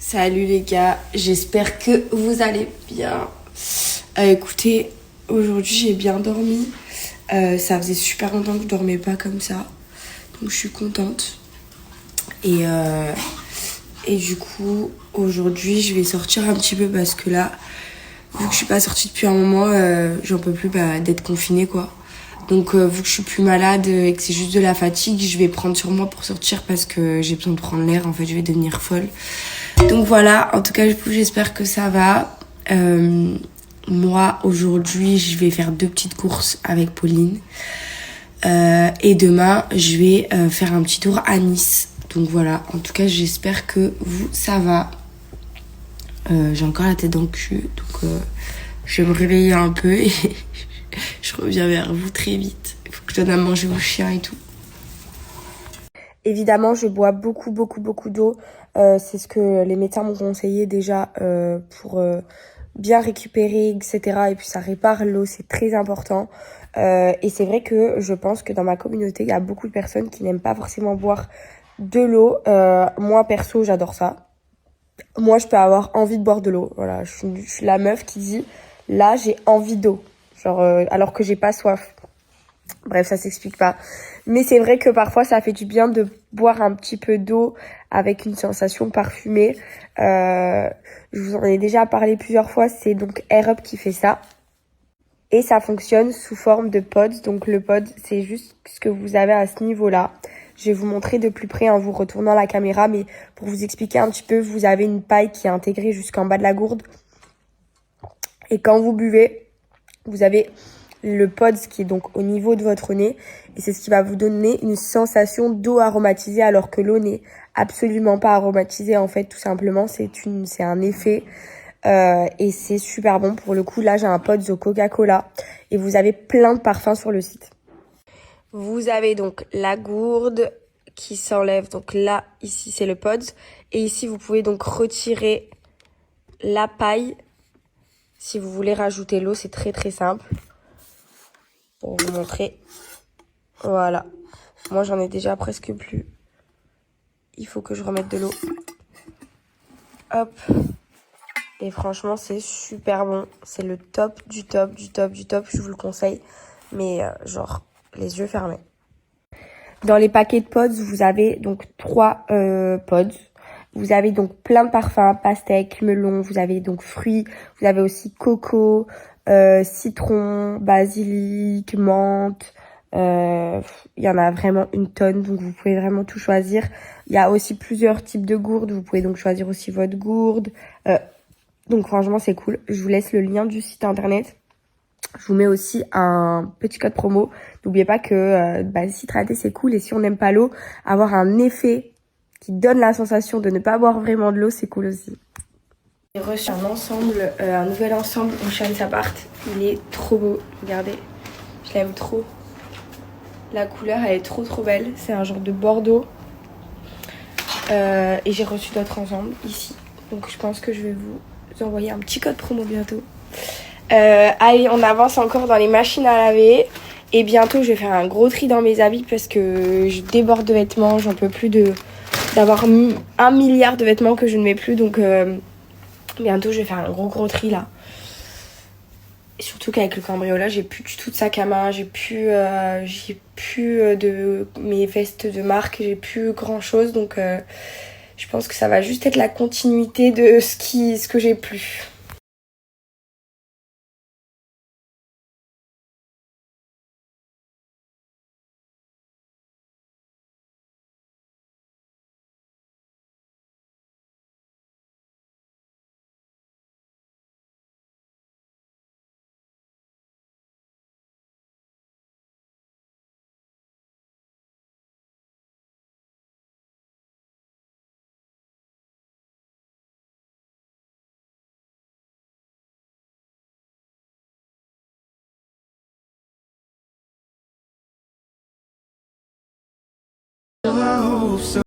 Salut les gars, j'espère que vous allez bien. Écoutez, aujourd'hui j'ai bien dormi. Ça faisait super longtemps que je dormais pas comme ça. Donc je suis contente. Et du coup, aujourd'hui je vais sortir un petit peu parce que là, vu que je suis pas sortie depuis un moment, j'en peux plus d'être confinée quoi. Donc vu que je suis plus malade et que c'est juste de la fatigue, je vais prendre sur moi pour sortir parce que j'ai besoin de prendre l'air. En fait, je vais devenir folle. Donc voilà, en tout cas, j'espère que ça va. Moi, aujourd'hui, je vais faire 2 petites courses avec Pauline. Et demain, je vais faire un petit tour à Nice. Donc voilà, en tout cas, j'espère que vous, ça va. J'ai encore la tête dans le cul, donc je vais me réveiller un peu et je reviens vers vous très vite. Il faut que je donne à manger aux chiens et tout. Évidemment, je bois beaucoup d'eau. C'est ce que les médecins m'ont conseillé déjà pour bien récupérer, etc. Et puis ça répare l'eau, c'est très important. Et c'est vrai que je pense que dans ma communauté, il y a beaucoup de personnes qui n'aiment pas forcément boire de l'eau. Moi, perso, j'adore ça. Moi, je peux avoir envie de boire de l'eau. Voilà, je suis la meuf qui dit, là, j'ai envie d'eau. Genre, alors que j'ai pas soif. Bref, ça s'explique pas. Mais c'est vrai que parfois, ça fait du bien de boire un petit peu d'eau avec une sensation parfumée. Je vous en ai déjà parlé plusieurs fois. C'est donc Air Up qui fait ça. Et ça fonctionne sous forme de pods. Donc le pod, c'est juste ce que vous avez à ce niveau-là. Je vais vous montrer de plus près en vous retournant la caméra. Mais pour vous expliquer un petit peu, vous avez une paille qui est intégrée jusqu'en bas de la gourde. Et quand vous buvez, vous avez le pod qui est donc au niveau de votre nez. Et c'est ce qui va vous donner une sensation d'eau aromatisée alors que l'eau n'est absolument pas aromatisée. En fait, tout simplement, c'est un effet. Et c'est super bon. Pour le coup, là, j'ai un pod au Coca-Cola. Et vous avez plein de parfums sur le site. Vous avez donc la gourde qui s'enlève. Donc là, ici, c'est le pod. Et ici, vous pouvez donc retirer la paille. Si vous voulez rajouter l'eau, c'est très simple. Pour vous montrer. Voilà. Moi, j'en ai déjà presque plus. Il faut que je remette de l'eau. Hop. Et franchement, c'est super bon. C'est le top du top. Je vous le conseille. Mais genre, les yeux fermés. Dans les paquets de pods, vous avez donc 3 pods. Vous avez donc plein de parfums, pastèque, melon, vous avez donc fruits, vous avez aussi coco, citron, basilic, menthe. Il y en a vraiment une tonne, donc vous pouvez vraiment tout choisir. Il y a aussi plusieurs types de gourdes, vous pouvez donc choisir aussi votre gourde. Donc franchement, c'est cool. Je vous laisse le lien du site internet. Je vous mets aussi un petit code promo. N'oubliez pas que s'hydrater, c'est cool. Et si on n'aime pas l'eau, avoir un effet qui donne la sensation de ne pas boire vraiment de l'eau, c'est cool aussi. J'ai reçu un nouvel ensemble Ocean Apart. Il est trop beau. Regardez, je l'aime trop. La couleur, elle est trop belle. C'est un genre de bordeaux. Et j'ai reçu d'autres ensembles ici. Donc je pense que je vais vous envoyer un petit code promo bientôt. Allez, on avance encore dans les machines à laver. Et bientôt, je vais faire un gros tri dans mes habits parce que je déborde de vêtements. J'en peux plus d'avoir 1 milliard de vêtements que je ne mets plus. Donc, bientôt, je vais faire un gros tri là. Et surtout qu'avec le cambriolage, j'ai plus du tout de sac à main. J'ai plus de mes vestes de marque. J'ai plus grand chose. Donc, je pense que ça va juste être la continuité de ce que j'ai plus. So